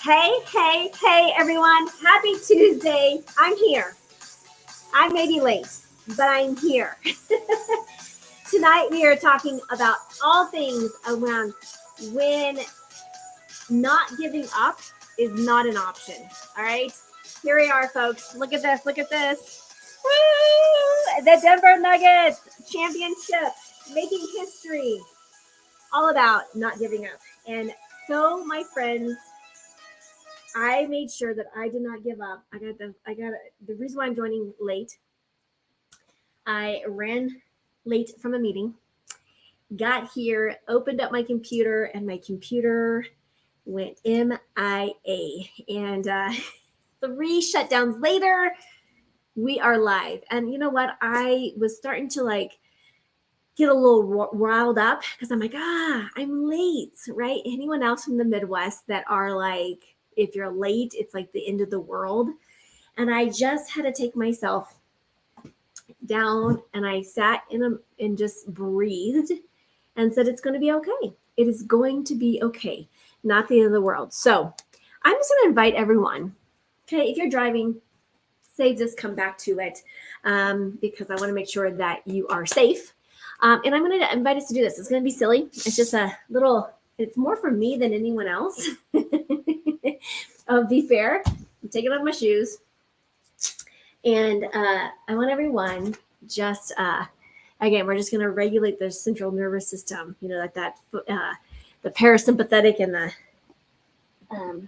Hey, everyone. Happy Tuesday. I'm here. I may be late, but I'm here. Tonight, we are talking about all things around when not giving up is not an option. All right. Here we are, folks. Look at this. Look at this. Woo! The Denver Nuggets championship, making history. All about not giving up. And so, my friends, I made sure that I did not give up. The reason why I'm joining late. I ran late from a meeting, got here, opened up my computer, and my computer went MIA. And 3 shutdowns later, we are live. And you know what? I was starting to get a little riled up because I'm like, I'm late, right? Anyone else from the Midwest that are like, if you're late, it's like the end of the world. And I just had to take myself down and I sat and just breathed and said, it's going to be okay. It is going to be okay. Not the end of the world. So I'm just going to invite everyone. Okay. If you're driving, save this, come back to it because I want to make sure that you are safe. And I'm going to invite us to do this. It's going to be silly. It's just it's more for me than anyone else. Be fair. I'm taking off my shoes. And I want everyone just, again, we're just going to regulate the central nervous system, the parasympathetic and the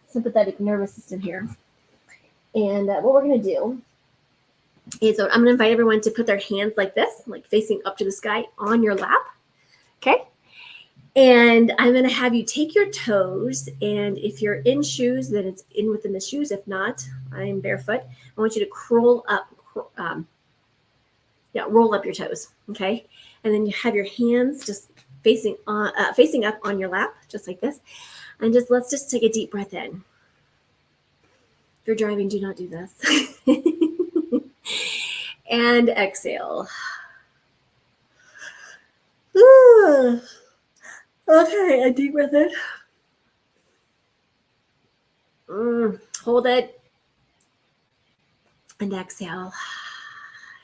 sympathetic nervous system here. And what we're going to do is I'm going to invite everyone to put their hands like this, like facing up to the sky on your lap. Okay. And I'm going to have you take your toes. And if you're in shoes, then it's in within the shoes. If not, I'm barefoot. I want you to roll up your toes. Okay. And then you have your hands just facing up on your lap, just like this. And let's just take a deep breath in. If you're driving, do not do this. And exhale. Okay, a deep breath in. Hold it. And exhale.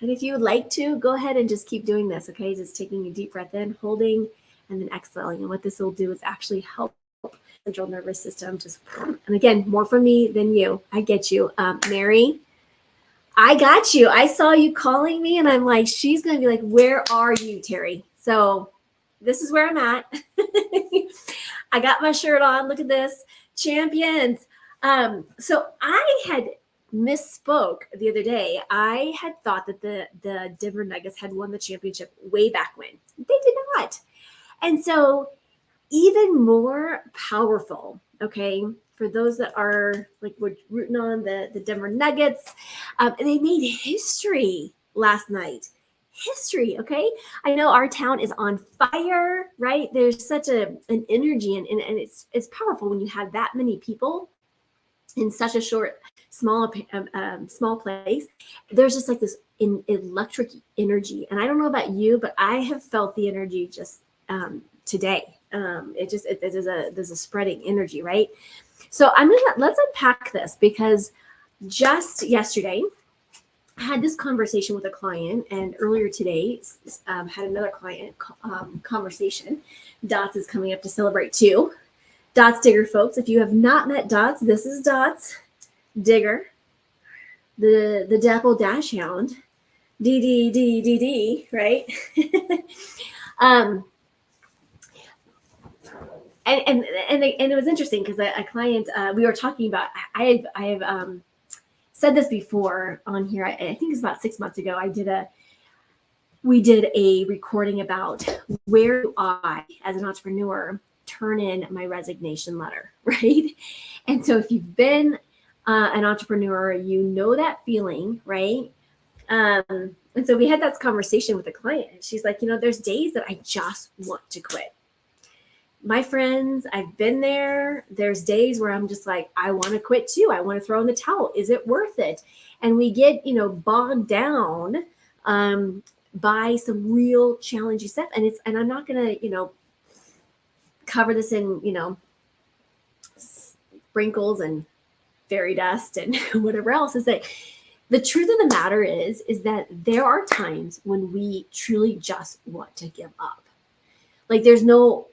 And if you would like to, go ahead and just keep doing this, okay? Just taking a deep breath in, holding, and then exhaling. And what this will do is actually help the central nervous system. And again, more for me than you. I get you. Mary, I got you. I saw you calling me, and I'm like, she's going to be like, where are you, Terry? So this is where I'm at. I got my shirt on. Look at this. Champions. So I had misspoke the other day. I had thought that the Denver Nuggets had won the championship way back when. They did not. And so even more powerful, okay, for those that are like we're rooting on the Denver Nuggets, they made history last night. History, okay? I know our town is on fire, right? There's such an energy and it's powerful when you have that many people in such a small place. There's just like this electric energy. And I don't know about you, but I have felt the energy just today. There's a spreading energy, right? So let's unpack this because just yesterday I had this conversation with a client, and earlier today had another client conversation. Dots is coming up to celebrate too. Dots Digger, folks. If you have not met Dots, this is Dots Digger, the Dapple Dash Hound, D, right? And it was interesting because a client we were talking about. I have said this before on here. I think it's about 6 months ago. We did a recording about where do I, as an entrepreneur, turn in my resignation letter, right? And so if you've been an entrepreneur, you know that feeling, right? And so we had that conversation with a client. And she's like, there's days that I just want to quit. My friends, I've been there. There's days where I'm just like, I want to quit too. I want to throw in the towel. Is it worth it? And we get, bogged down by some real challenging stuff. And I'm not going to, cover this in, sprinkles and fairy dust and whatever else, is that the truth of the matter is that there are times when we truly just want to give up. Like there's no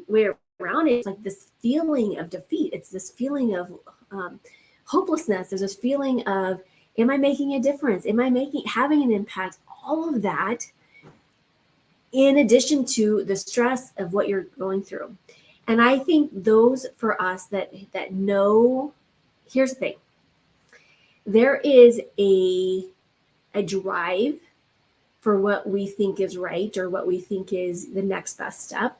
way around it. It's like this feeling of defeat. It's this feeling of hopelessness. There's this feeling of, am I making a difference? Am I having an impact? All of that, in addition to the stress of what you're going through. And I think those for us that know, here's the thing. There is a drive for what we think is right or what we think is the next best step.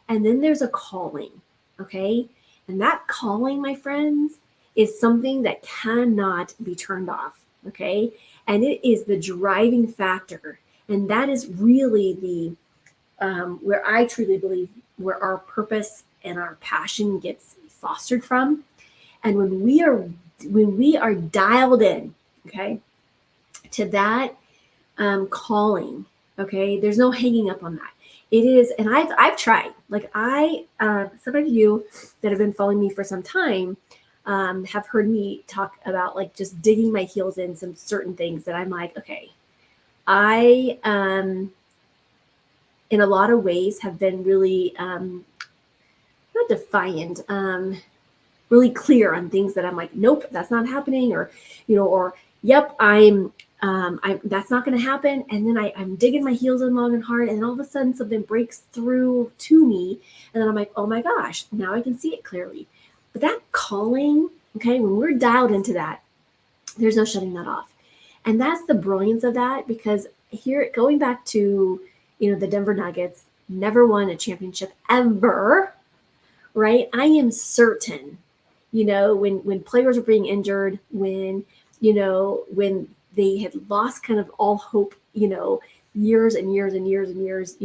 And then there's a calling, okay? And that calling, my friends, is something that cannot be turned off, okay? And it is the driving factor. And that is really the, where I truly believe where our purpose and our passion gets fostered from. And when we are dialed in, okay, to that calling, okay, there's no hanging up on that. It is, and I've tried. Like some of you that have been following me for some time have heard me talk about like just digging my heels in some certain things that I'm like, okay, I in a lot of ways have been really not defiant, really clear on things that I'm like, nope, that's not happening, or or yep, I'm that's not going to happen. And then I'm digging my heels in long and hard, and all of a sudden something breaks through to me, and then I'm like, oh my gosh, now I can see it clearly. But that calling, okay, when we're dialed into that, there's no shutting that off. And that's the brilliance of that, because here, going back to the Denver Nuggets never won a championship ever, right? I am certain, when players were being injured, when they had lost kind of all hope, years and years and years and years,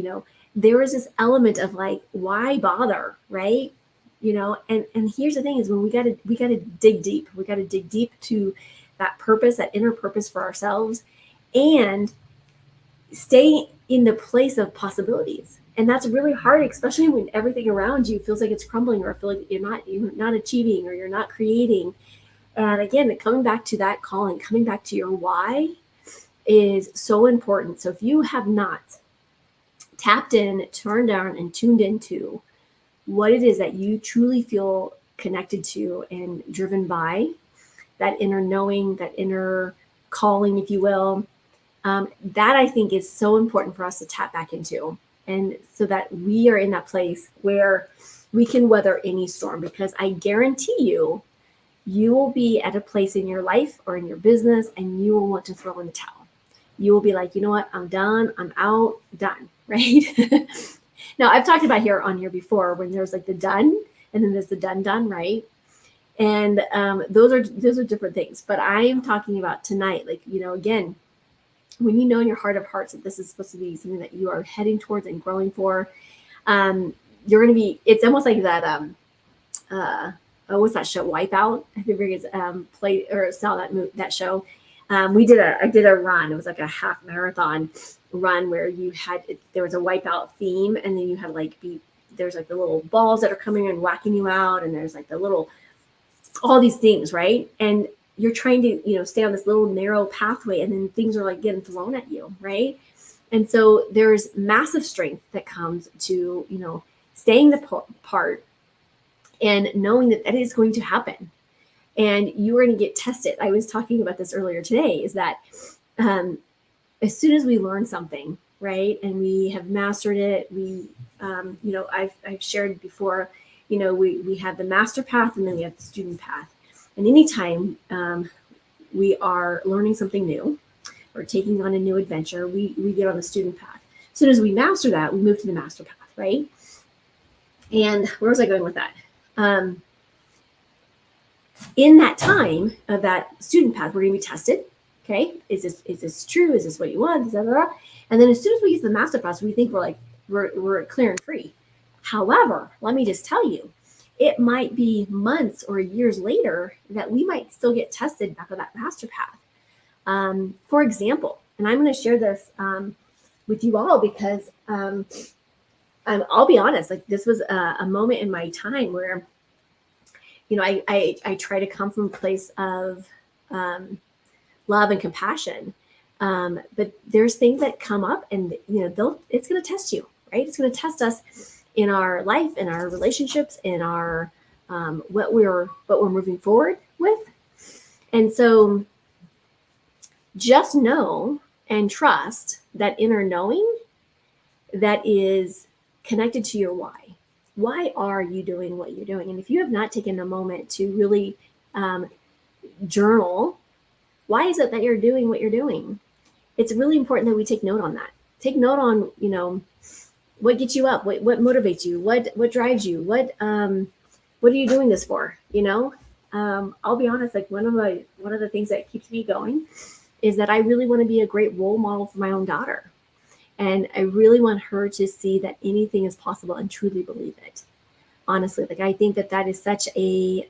there was this element of like, why bother, right? And here's the thing is, when we got to dig deep. We got to dig deep to that purpose, that inner purpose for ourselves, and stay in the place of possibilities. And that's really hard, especially when everything around you feels like it's crumbling, or feel like you're not achieving, or you're not creating. And again, coming back to that calling, coming back to your why is so important. So if you have not tapped in, turned down, and tuned into what it is that you truly feel connected to and driven by, that inner knowing, that inner calling, if you will, that I think is so important for us to tap back into. And so that we are in that place where we can weather any storm, because I guarantee you will be at a place in your life or in your business, and you will want to throw in the towel. You will be like, you know what, I'm done, I'm out, done, right? Now, I've talked about on here before, when there's like the done, and then there's the done, right? And those are different things. But I am talking about tonight, like, again, when you know in your heart of hearts that this is supposed to be something that you are heading towards and growing for, you're going to be, it's almost like that, what's that show, Wipeout? I think you guys played or saw that show. I did a run. It was like a half marathon run where there was a Wipeout theme, and then you had there's like the little balls that are coming and whacking you out, and there's like all these things, right? And you're trying to, stay on this little narrow pathway, and then things are like getting thrown at you, right? And so there's massive strength that comes to, staying the part and knowing that is going to happen. And you are going to get tested. I was talking about this earlier today, is that as soon as we learn something, right, and we have mastered it, I've shared before, we have the master path, and then we have the student path. And anytime we are learning something new or taking on a new adventure, we get on the student path. As soon as we master that, we move to the master path, right? And where was I going with that? In that time of that student path, we're going to be tested. Okay, is this true? Is this what you want? And then as soon as we get to the master path, we think we're clear and free. However, let me just tell you, it might be months or years later that we might still get tested back on that master path. For example, and I'm going to share this with you all, because I'll be honest, like this was a moment in my time where I try to come from a place of love and compassion. But there's things that come up, and it's going to test you, right? It's going to test us in our life, in our relationships, in our what we're moving forward with. And so just know and trust that inner knowing that is connected to your why. Why are you doing what you're doing? And if you have not taken a moment to really journal, why is it that you're doing what you're doing? It's really important that we take note on that. Take note on, what gets you up, what motivates you, what drives you, what are you doing this for? I'll be honest, like one of the things that keeps me going is that I really want to be a great role model for my own daughter. And I really want her to see that anything is possible and truly believe it. Honestly, like I think that is such a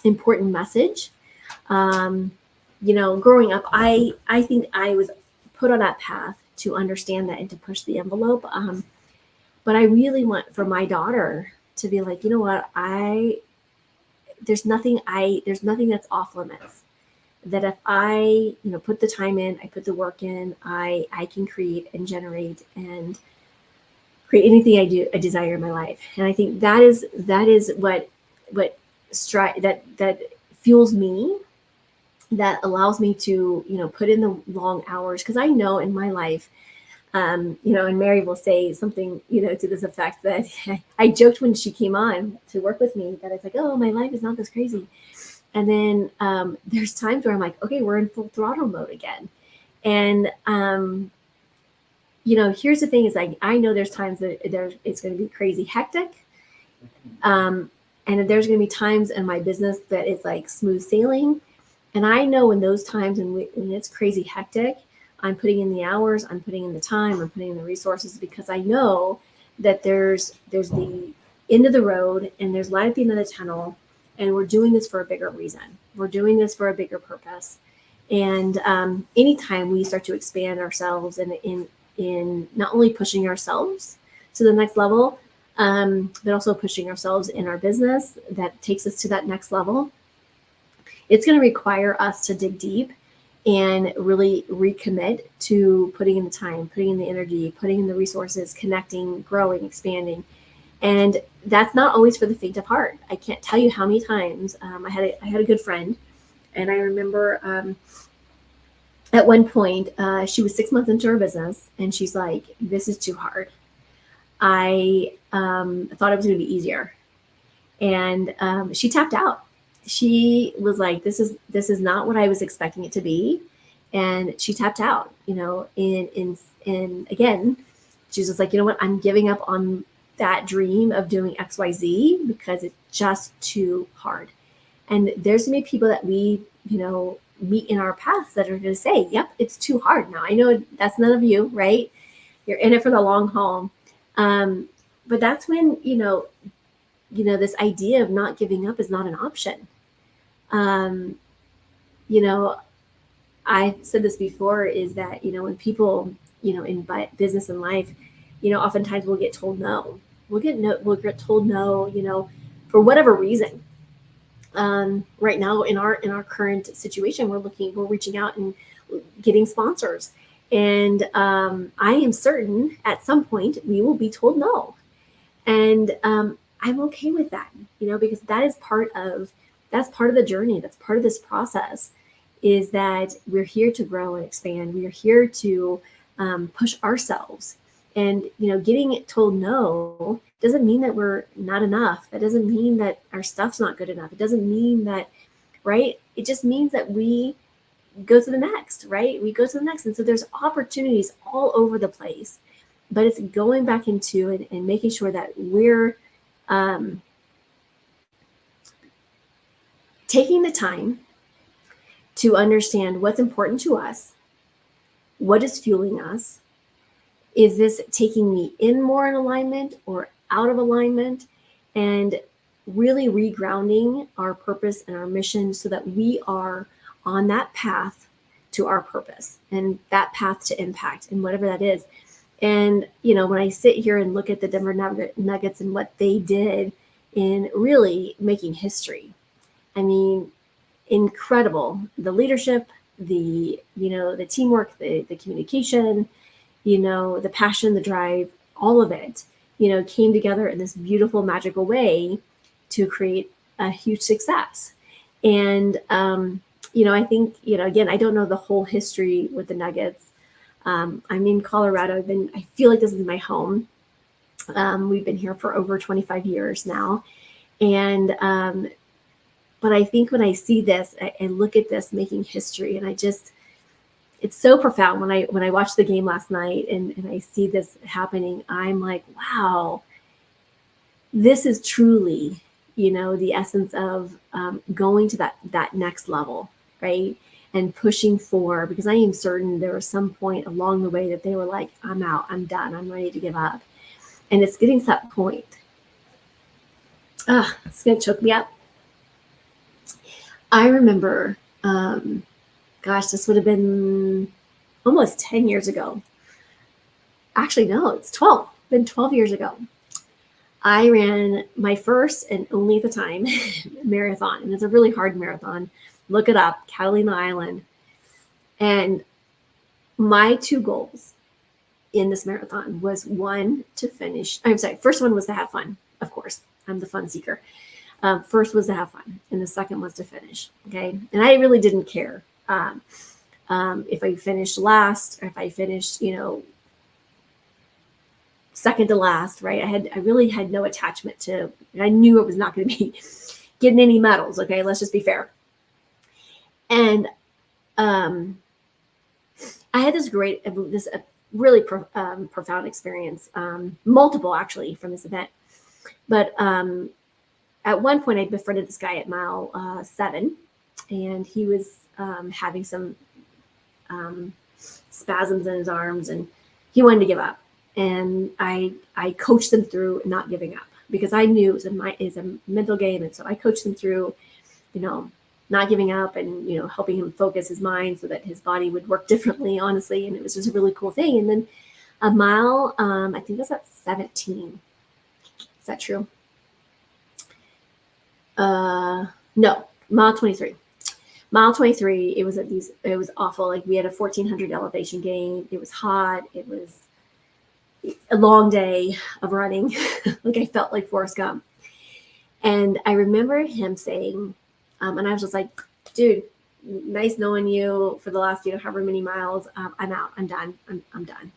important message. Growing up, I think I was put on that path to understand that and to push the envelope. But I really want for my daughter to be like, you know what, there's nothing that's off limits. That if I, put the time in, I put the work in, I can create and generate and create anything I desire in my life. And I think that is what that fuels me, that allows me to, put in the long hours. Because I know in my life, and Mary will say something, to this effect, that I joked when she came on to work with me that it's like, oh, my life is not this crazy. And then there's times where I'm like, okay, we're in full throttle mode again. And, here's the thing is like, I know there's times that it's going to be crazy hectic. And there's going to be times in my business that it's like smooth sailing. And I know in those times when it's crazy hectic, I'm putting in the hours, I'm putting in the time, I'm putting in the resources, because I know that there's the end of the road and there's light at the end of the tunnel. And we're doing this for a bigger reason. We're doing this for a bigger purpose. And anytime we start to expand ourselves and in not only pushing ourselves to the next level, but also pushing ourselves in our business that takes us to that next level, it's going to require us to dig deep and really recommit to putting in the time, putting in the energy, putting in the resources, connecting, growing, expanding. And that's not always for the faint of heart. I can't tell you how many times I had a good friend, and I remember at one point she was 6 months into her business, and she's like, "This is too hard. I thought it was going to be easier," and she tapped out. She was like, "This is not what I was expecting it to be," and she tapped out. And again, she's just like, "You know what? I'm giving up on that dream of doing XYZ because it's just too hard." And there's gonna be people that we, meet in our paths that are gonna say, "Yep, it's too hard." Now I know that's none of you, right? You're in it for the long haul. But that's when, this idea of not giving up is not an option. You know, I've said this before, is that, when people, in business and life, oftentimes we'll get told no. We'll get told no, for whatever reason. Right now in our current situation, we're reaching out and getting sponsors. And I am certain at some point we will be told no. And I'm okay with that, because that's part of the journey. That's part of this process, is that we're here to grow and expand. We are here to push ourselves. And, getting told no doesn't mean that we're not enough. That doesn't mean that our stuff's not good enough. It doesn't mean that, right? It just means that we go to the next, right? We go to the next. And so there's opportunities all over the place, but it's going back into it and making sure that we're taking the time to understand what's important to us, what is fueling us. Is this taking me in more in alignment or out of alignment? And really regrounding our purpose and our mission so that we are on that path to our purpose and that path to impact and whatever that is. And, when I sit here and look at the Denver Nuggets and what they did in really making history. I mean, incredible. The leadership, the teamwork, the communication, the passion, the drive, all of it, came together in this beautiful, magical way to create a huge success. And I think, again, I don't know the whole history with the Nuggets. I'm in Colorado. I feel like this is my home. We've been here for over 25 years now. And but I think when I see this, I look at this making history, and it's so profound when I watched the game last night and I see this happening. I'm like, wow, this is truly, the essence of going to that next level, right? And pushing for, because I am certain there was some point along the way that they were like, I'm out, I'm done, I'm ready to give up. And it's getting to that point. It's gonna choke me up. I remember, this would have been almost 10 years ago. Actually, no, it's 12. Been 12 years ago. I ran my first and only at the time marathon, and it's a really hard marathon. Look it up, Catalina Island. And my two goals in this marathon was one, to finish. I'm sorry, first one was to have fun, of course. I'm the fun seeker. First was to have fun, and the second was to finish. Okay, and I really didn't care if I finished last or if I finished, second to last. Right? I really had no attachment to. I knew it was not going to be getting any medals. Okay, let's just be fair. And I had this really profound experience, multiple actually, from this event. But at one point, I befriended this guy at mile 7, and he was having some spasms in his arms, and he wanted to give up. And I coached them through not giving up, because I knew it's a mental game, and so I coached them through, not giving up, and helping him focus his mind so that his body would work differently, honestly. And it was just a really cool thing. And then a mile, I think it was at 17. Is that true? No, mile 23. Mile 23, it was awful. Like, we had a 1400 elevation gain. It was hot. It was a long day of running. Like, I felt like Forrest Gump. And I remember him saying, and I was just like, dude, nice knowing you for the last, however many miles. I'm out. I'm done. I'm done.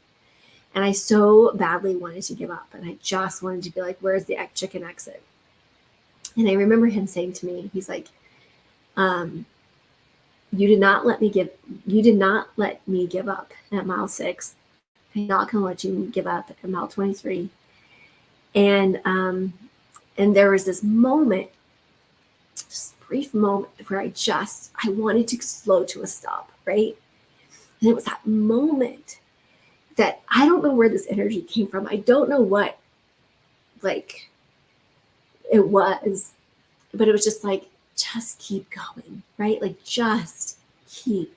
And I so badly wanted to give up. And I just wanted to be like, where's the chicken exit? And I remember him saying to me, he's like, you did not let me give up at mile 6. I'm not going to let you give up at mile 23. And there was this moment, just a brief moment, where I wanted to slow to a stop, right? And it was that moment that I don't know where this energy came from. I don't know what, like, it was, but it was just like, just keep going, right? Like, just keep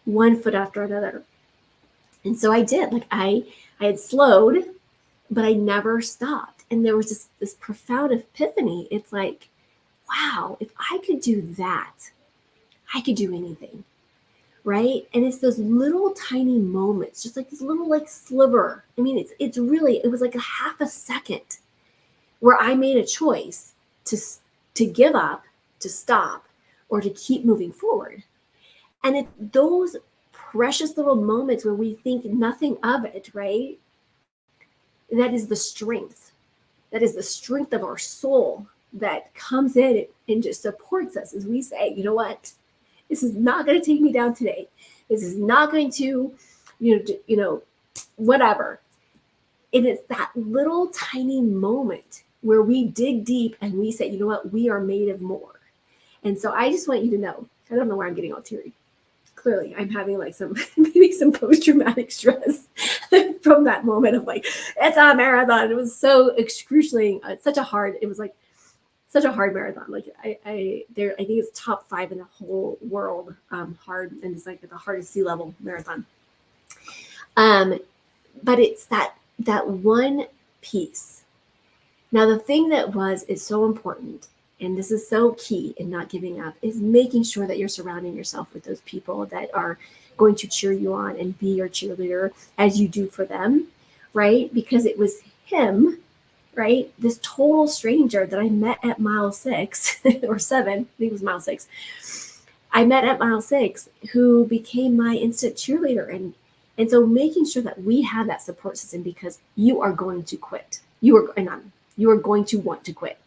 one foot after another. And so I did. Like, I had slowed, but I never stopped. And there was this profound epiphany. It's like, wow, if I could do that, I could do anything, right? And it's those little tiny moments, just like this little, like, sliver. I mean, it was like a half a second where I made a choice to give up, to stop, or to keep moving forward. And it's those precious little moments where we think nothing of it, right? That is the strength. That is the strength of our soul that comes in and just supports us as we say, you know what? This is not going to take me down today. This is not going to, whatever. And it's that little tiny moment where we dig deep and we say, you know what? We are made of more. And so I just want you to know, I don't know why I'm getting all teary. Clearly, I'm having like maybe some post-traumatic stress from that moment of like, it's a marathon. It was so excruciating. It was like such a hard marathon. Like, I think it's top 5 in the whole world, hard, and it's like the hardest sea level marathon. But it's that one piece Now, the thing that is so important, and this is so key in not giving up, is making sure that you're surrounding yourself with those people that are going to cheer you on and be your cheerleader as you do for them, right? Because it was him, right? This total stranger that I met at mile 6 or 7, I think it was mile 6. I met at mile 6 who became my instant cheerleader. And so making sure that we have that support system, because you are going to quit. You are going to want to quit.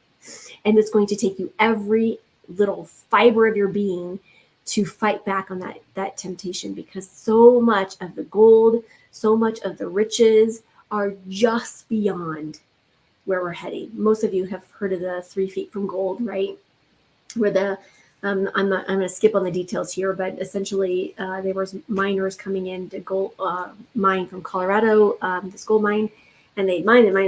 And it's going to take you every little fiber of your being to fight back on that temptation, because so much of the gold, so much of the riches are just beyond where we're heading. Most of you have heard of the 3 feet from gold, right? Where I'm going to skip on the details here, but essentially there was miners coming in to gold mine from Colorado, this gold mine, and they mined and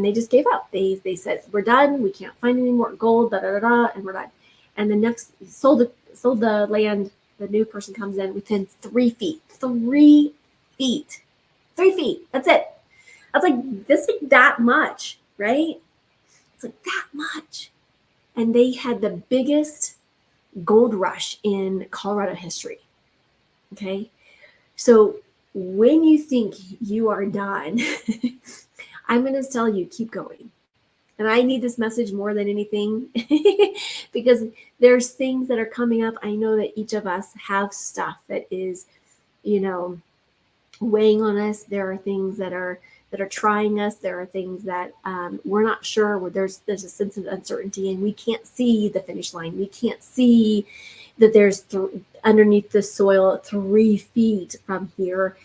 they just gave up. They said, we're done. We can't find any more gold, and we're done. And the next sold the land. The new person comes in within 3 feet. 3 feet. 3 feet. That's it. I was like, this is that much, right? It's like that much. And they had the biggest gold rush in Colorado history. Okay. So when you think you are done, I'm going to tell you, keep going. And I need this message more than anything because there's things that are coming up. I know that each of us have stuff that is, weighing on us. There are things that are trying us. There are things that we're not sure. Where there's a sense of uncertainty, and we can't see the finish line. We can't see that there's underneath the soil 3 feet from here.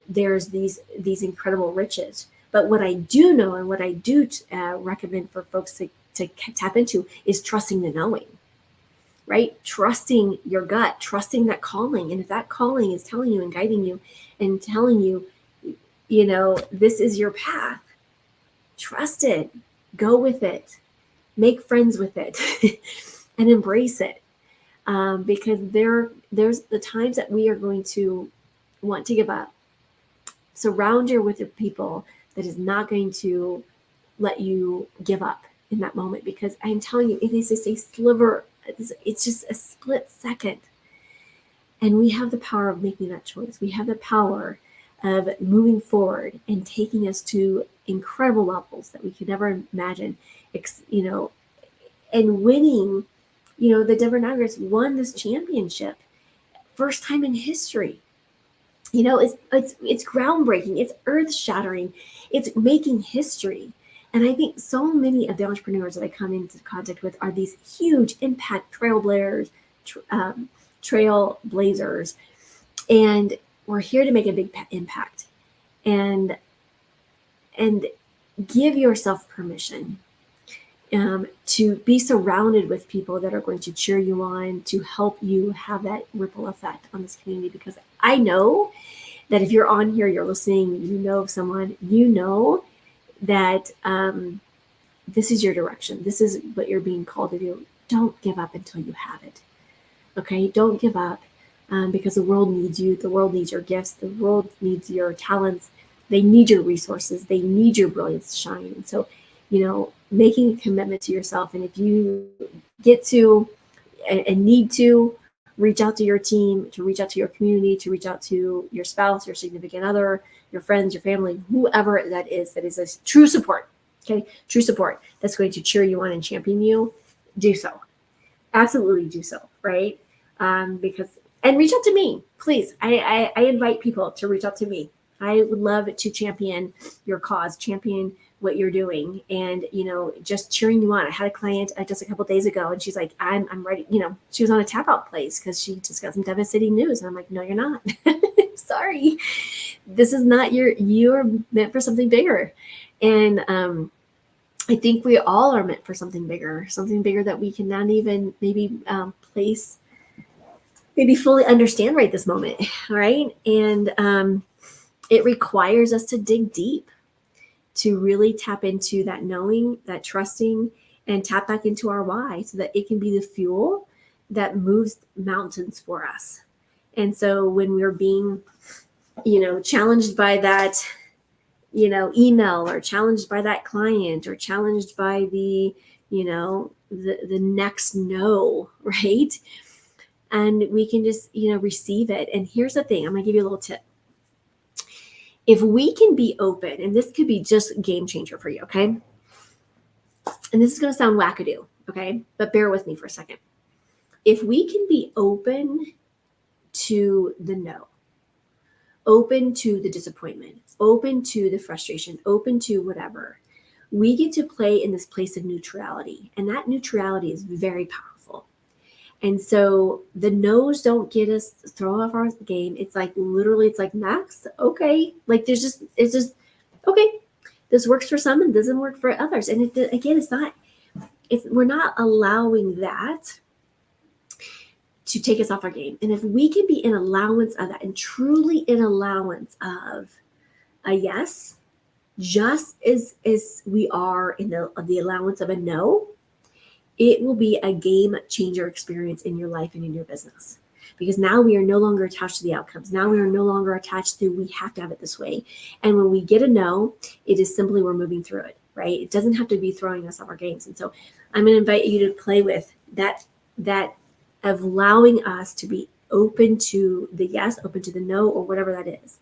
There's these incredible riches. But what I do know, and what I do recommend for folks to tap into, is trusting the knowing. Right? Trusting your gut, trusting that calling. And if that calling is telling you and guiding you and telling you, this is your path, trust it, go with it, make friends with it, and embrace it. Because there's the times that we are going to want to give up. Surround you with the people that is not going to let you give up in that moment, because I'm telling you, it is just a sliver. It's just a split second. And we have the power of making that choice. We have the power of moving forward and taking us to incredible levels that we could never imagine, and winning. The Denver Nuggets won this championship, first time in history. It's groundbreaking. It's earth shattering. It's making history. And I think so many of the entrepreneurs that I come into contact with are these huge impact trailblazers, and we're here to make a big impact. And give yourself permission to be surrounded with people that are going to cheer you on, to help you have that ripple effect on this community. Because I know that if you're on here, you're listening, you know someone, that this is your direction. This is what you're being called to do. Don't give up until you have it. Okay? Don't give up because the world needs you. The world needs your gifts. The world needs your talents. They need your resources. They need your brilliance to shine. And so, making a commitment to yourself. And if you get to and need to, reach out to your team, to reach out to your community, to reach out to your spouse, your significant other, your friends, your family, whoever that is a true support. Okay, true support that's going to cheer you on and champion you. Do so, absolutely do so, right? And reach out to me, please. I invite people to reach out to me. I would love to champion your cause, champion what you're doing, and just cheering you on. I had a client just a couple of days ago, and she's like, I'm ready. She was on a tap out place because she just got some devastating news, and I'm like, no, you're not. Sorry, this is not you're meant for something bigger. And I think we all are meant for something bigger that we can not even maybe place, maybe fully understand right this moment, right? And it requires us to dig deep, to really tap into that knowing, that trusting, and tap back into our why so that it can be the fuel that moves mountains for us. And so when we're being, challenged by that, email, or challenged by that client, or challenged by the next no, right? And we can just receive it. And here's the thing, I'm gonna give you a little tip. If we can be open, and this could be just game changer for you, okay? And this is gonna sound wackadoo, okay? But bear with me for a second. If we can be open to the no, open to the disappointment, open to the frustration, open to whatever, we get to play in this place of neutrality. And that neutrality is very powerful. And so the no's don't get us throw off our game. It's like literally, it's like, Max, okay. Like it's just okay. This works for some and doesn't work for others. And we're not allowing that to take us off our game. And if we can be in allowance of that, and truly in allowance of a yes, just as we are in the allowance of a no, it will be a game changer experience in your life and in your business. Because now we are no longer attached to the outcomes. Now we are no longer attached to, we have to have it this way. And when we get a no, it is simply, we're moving through it, right? It doesn't have to be throwing us off our games. And so I'm going to invite you to play with that of allowing us to be open to the yes, open to the no, or whatever that is.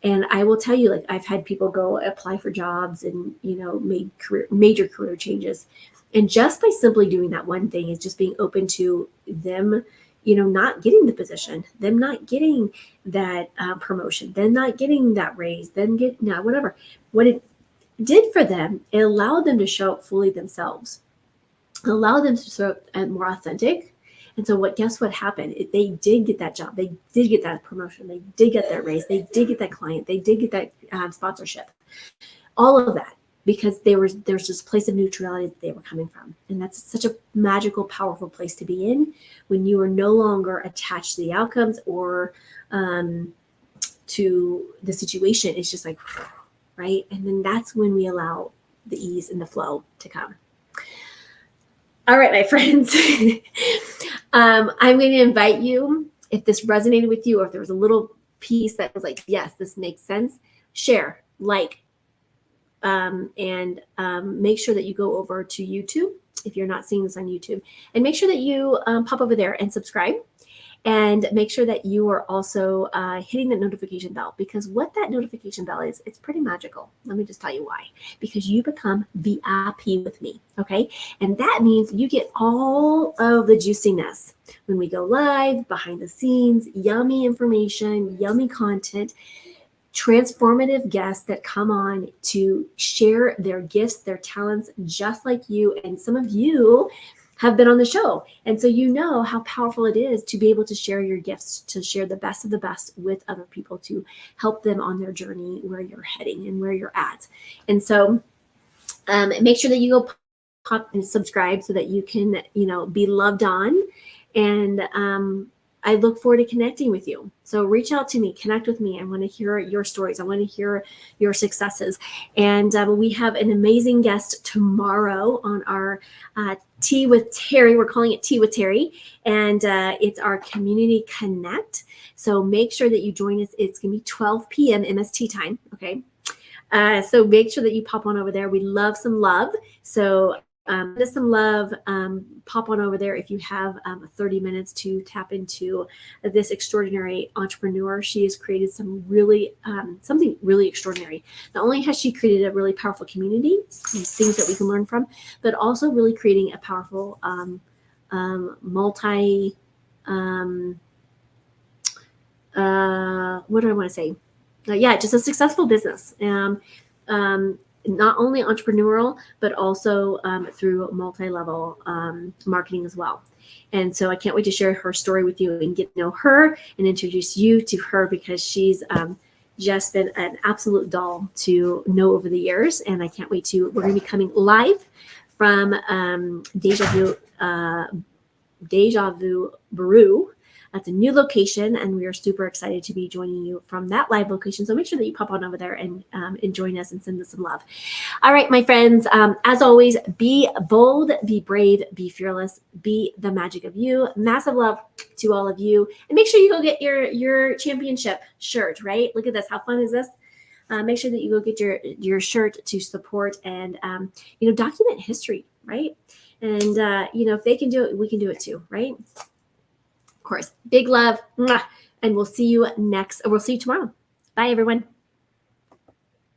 And I will tell you, like, I've had people go apply for jobs and, made major career changes. And just by simply doing that one thing is just being open to them, not getting the position, them not getting that promotion, them not getting that raise, whatever. What it did for them, it allowed them to show up fully themselves, allow them to show up more authentic. And so guess what happened? They did get that job. They did get that promotion. They did get that raise. They did get that client. They did get that sponsorship. All of that, because there's this place of neutrality that they were coming from. And that's such a magical, powerful place to be in when you are no longer attached to the outcomes or to the situation. It's just like, right? And then that's when we allow the ease and the flow to come. All right, my friends, I'm going to invite you, if this resonated with you, or if there was a little piece that was like, yes, this makes sense, share, like, and make sure that you go over to YouTube if you're not seeing this on YouTube, and make sure that you pop over there and subscribe. And make sure that you are also hitting the notification bell, because what that notification bell is, it's pretty magical. Let me just tell you why. Because you become VIP with me, okay? And that means you get all of the juiciness when we go live, behind the scenes, yummy information, yummy content, transformative guests that come on to share their gifts, their talents, just like you. And some of you have been on the show. And so you know how powerful it is to be able to share your gifts, to share the best of the best with other people, to help them on their journey where you're heading and where you're at. And so make sure that you go pop and subscribe so that you can, be loved on. And I look forward to connecting with you. So reach out to me, connect with me. I want to hear your stories. I want to hear your successes. And we have an amazing guest tomorrow on our Tea with Terry. We're calling it Tea with Terry. And it's our Community Connect. So make sure that you join us. It's going to be 12 p.m. MST time. Okay. So make sure that you pop on over there. We love some love. So just some love, pop on over there if you have 30 minutes to tap into this extraordinary entrepreneur. She has created something really extraordinary. Not only has she created a really powerful community, things that we can learn from, but also really creating a powerful multi, what do I want to say? Just a successful business. Not only entrepreneurial, but also through multi-level marketing as well. And so I can't wait to share her story with you and get to know her and introduce you to her, because she's just been an absolute doll to know over the years. And I can't wait we're going to be coming live from Deja Vu Baru. That's a new location, and we are super excited to be joining you from that live location. So make sure that you pop on over there and join us and send us some love. All right, my friends, as always, be bold, be brave, be fearless, be the magic of you. Massive love to all of you. And make sure you go get your championship shirt, right? Look at this. How fun is this? make sure that you go get your shirt to support and document history, right? And if they can do it, we can do it too, right? Of course. Big love, and we'll see you tomorrow. Bye, everyone.